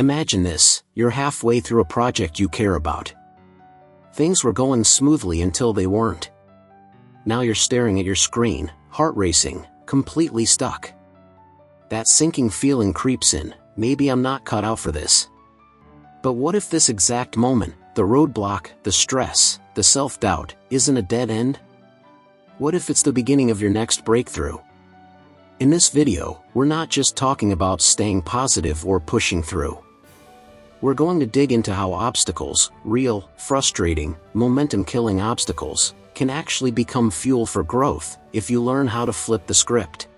Imagine this: you're halfway through a project you care about. Things were going smoothly until they weren't. Now you're staring at your screen, heart racing, completely stuck. That sinking feeling creeps in: maybe I'm not cut out for this. But what if this exact moment, the roadblock, the stress, the self-doubt, isn't a dead end? What if it's the beginning of your next breakthrough? In this video, we're not just talking about staying positive or pushing through. We're going to dig into how obstacles, real, frustrating, momentum-killing obstacles, can actually become fuel for growth if you learn how to flip the script.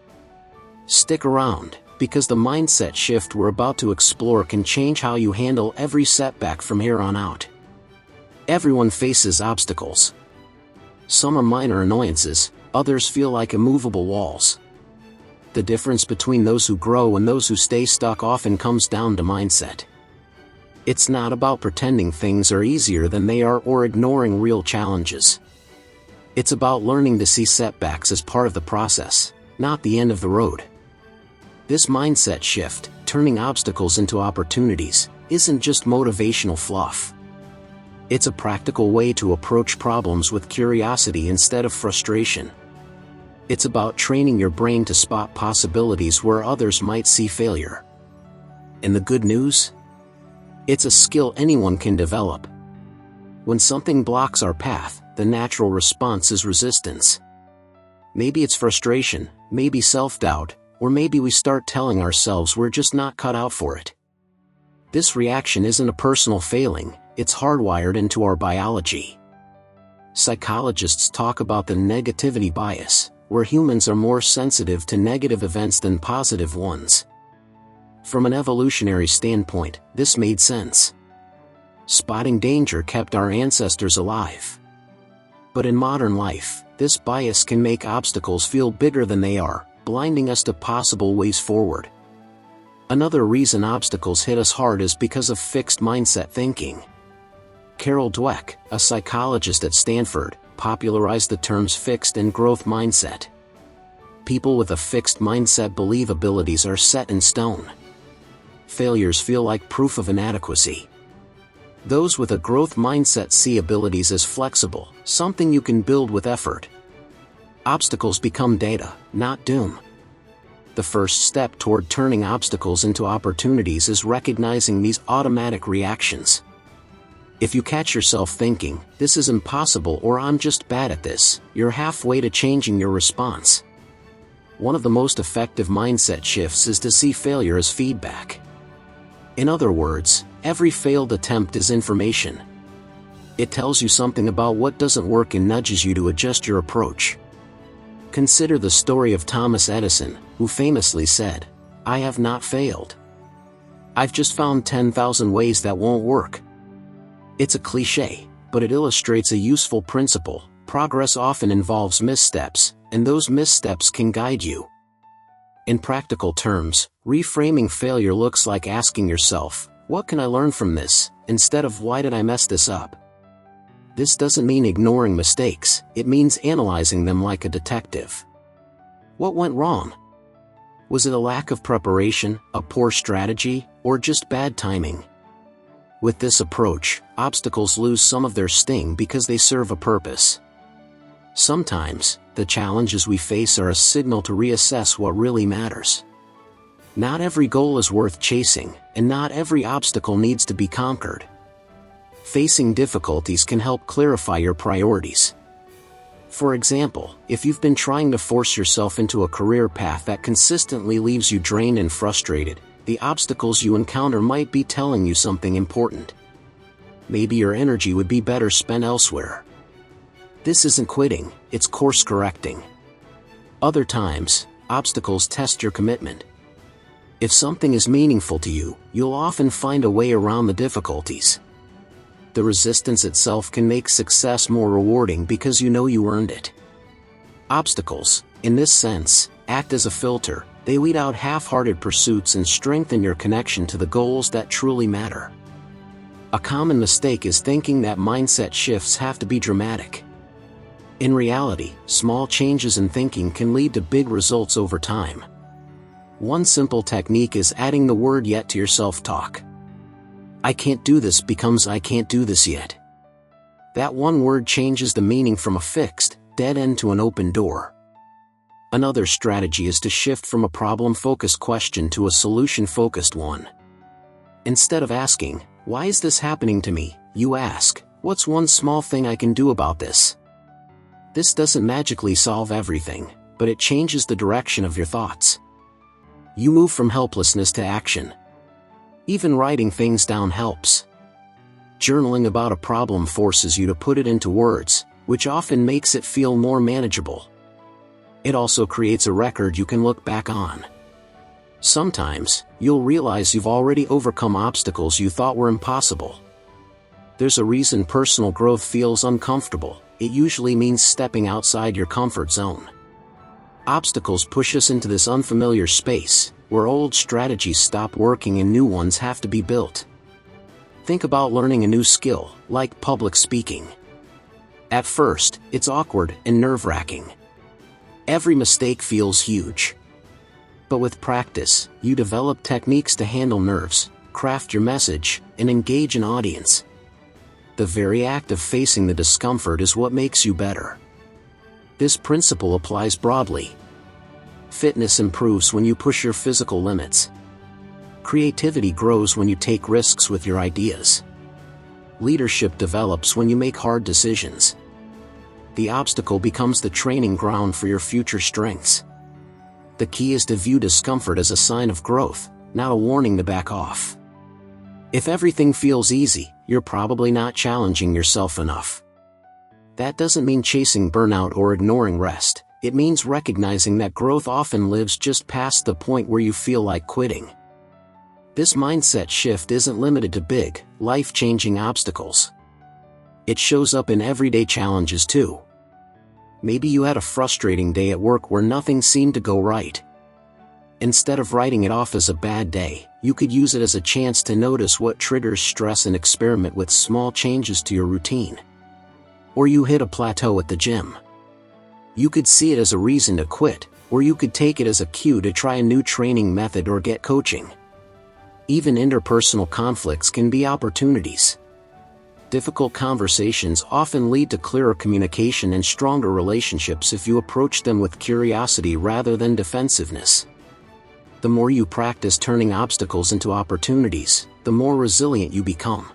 Stick around, because the mindset shift we're about to explore can change how you handle every setback from here on out. Everyone faces obstacles. Some are minor annoyances, others feel like immovable walls. The difference between those who grow and those who stay stuck often comes down to mindset. It's not about pretending things are easier than they are or ignoring real challenges. It's about learning to see setbacks as part of the process, not the end of the road. This mindset shift, turning obstacles into opportunities, isn't just motivational fluff. It's a practical way to approach problems with curiosity instead of frustration. It's about training your brain to spot possibilities where others might see failure. And the good news? It's a skill anyone can develop. When something blocks our path, the natural response is resistance. Maybe it's frustration, maybe self-doubt, or maybe we start telling ourselves we're just not cut out for it. This reaction isn't a personal failing, it's hardwired into our biology. Psychologists talk about the negativity bias, where humans are more sensitive to negative events than positive ones. From an evolutionary standpoint, this made sense. Spotting danger kept our ancestors alive. But in modern life, this bias can make obstacles feel bigger than they are, blinding us to possible ways forward. Another reason obstacles hit us hard is because of fixed mindset thinking. Carol Dweck, a psychologist at Stanford, popularized the terms fixed and growth mindset. People with a fixed mindset believe abilities are set in stone. Failures feel like proof of inadequacy. Those with a growth mindset see abilities as flexible, something you can build with effort. Obstacles become data, not doom. The first step toward turning obstacles into opportunities is recognizing these automatic reactions. If you catch yourself thinking, "This is impossible" or "I'm just bad at this," you're halfway to changing your response. One of the most effective mindset shifts is to see failure as feedback. In other words, every failed attempt is information. It tells you something about what doesn't work and nudges you to adjust your approach. Consider the story of Thomas Edison, who famously said, "I have not failed. I've just found 10,000 ways that won't work." It's a cliché, but it illustrates a useful principle. Progress often involves missteps, and those missteps can guide you. In practical terms, reframing failure looks like asking yourself, "What can I learn from this?" instead of "Why did I mess this up?" This doesn't mean ignoring mistakes, it means analyzing them like a detective. What went wrong? Was it a lack of preparation, a poor strategy, or just bad timing? With this approach, obstacles lose some of their sting because they serve a purpose. Sometimes, the challenges we face are a signal to reassess what really matters. Not every goal is worth chasing, and not every obstacle needs to be conquered. Facing difficulties can help clarify your priorities. For example, if you've been trying to force yourself into a career path that consistently leaves you drained and frustrated, the obstacles you encounter might be telling you something important. Maybe your energy would be better spent elsewhere. This isn't quitting, it's course correcting. Other times, obstacles test your commitment. If something is meaningful to you, you'll often find a way around the difficulties. The resistance itself can make success more rewarding because you know you earned it. Obstacles, in this sense, act as a filter. They weed out half-hearted pursuits and strengthen your connection to the goals that truly matter. A common mistake is thinking that mindset shifts have to be dramatic. In reality, small changes in thinking can lead to big results over time. One simple technique is adding the word "yet" to your self-talk. I can't do this becomes I can't do this yet. That one word changes the meaning from a fixed, dead end to an open door. Another strategy is to shift from a problem-focused question to a solution-focused one. Instead of asking, "Why is this happening to me?" you ask, "What's one small thing I can do about this?" This doesn't magically solve everything, but it changes the direction of your thoughts. You move from helplessness to action. Even writing things down helps. Journaling about a problem forces you to put it into words, which often makes it feel more manageable. It also creates a record you can look back on. Sometimes, you'll realize you've already overcome obstacles you thought were impossible. There's a reason personal growth feels uncomfortable. It usually means stepping outside your comfort zone. Obstacles push us into this unfamiliar space, where old strategies stop working and new ones have to be built. Think about learning a new skill, like public speaking. At first, it's awkward and nerve-wracking. Every mistake feels huge. But with practice, you develop techniques to handle nerves, craft your message, and engage an audience. The very act of facing the discomfort is what makes you better. This principle applies broadly. Fitness improves when you push your physical limits. Creativity grows when you take risks with your ideas. Leadership develops when you make hard decisions. The obstacle becomes the training ground for your future strengths. The key is to view discomfort as a sign of growth, not a warning to back off. If everything feels easy, you're probably not challenging yourself enough. That doesn't mean chasing burnout or ignoring rest. It means recognizing that growth often lives just past the point where you feel like quitting. This mindset shift isn't limited to big, life-changing obstacles. It shows up in everyday challenges too. Maybe you had a frustrating day at work where nothing seemed to go right. Instead of writing it off as a bad day, you could use it as a chance to notice what triggers stress and experiment with small changes to your routine. Or you hit a plateau at the gym. You could see it as a reason to quit, or you could take it as a cue to try a new training method or get coaching. Even interpersonal conflicts can be opportunities. Difficult conversations often lead to clearer communication and stronger relationships if you approach them with curiosity rather than defensiveness. The more you practice turning obstacles into opportunities, the more resilient you become.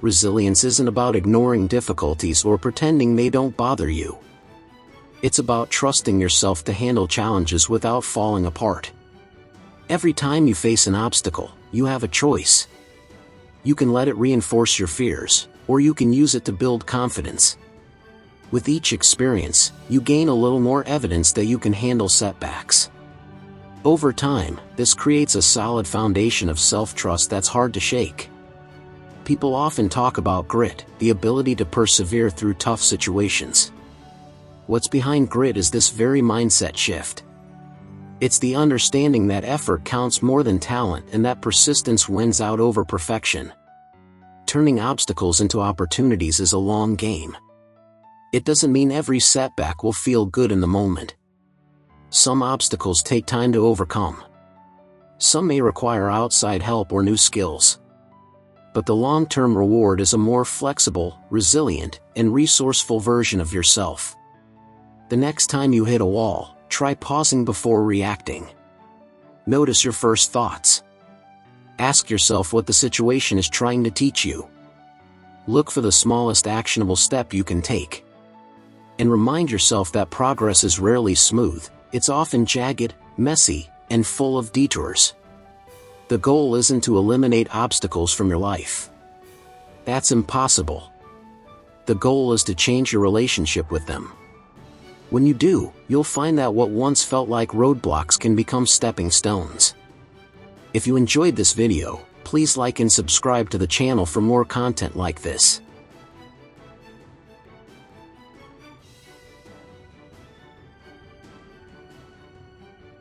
Resilience isn't about ignoring difficulties or pretending they don't bother you. It's about trusting yourself to handle challenges without falling apart. Every time you face an obstacle, you have a choice. You can let it reinforce your fears, or you can use it to build confidence. With each experience, you gain a little more evidence that you can handle setbacks. Over time, this creates a solid foundation of self-trust that's hard to shake. People often talk about grit, the ability to persevere through tough situations. What's behind grit is this very mindset shift. It's the understanding that effort counts more than talent and that persistence wins out over perfection. Turning obstacles into opportunities is a long game. It doesn't mean every setback will feel good in the moment. Some obstacles take time to overcome. Some may require outside help or new skills. But the long-term reward is a more flexible, resilient, and resourceful version of yourself. The next time you hit a wall, try pausing before reacting. Notice your first thoughts. Ask yourself what the situation is trying to teach you. Look for the smallest actionable step you can take. And remind yourself that progress is rarely smooth, it's often jagged, messy, and full of detours. The goal isn't to eliminate obstacles from your life. That's impossible. The goal is to change your relationship with them. When you do, you'll find that what once felt like roadblocks can become stepping stones. If you enjoyed this video, please like and subscribe to the channel for more content like this.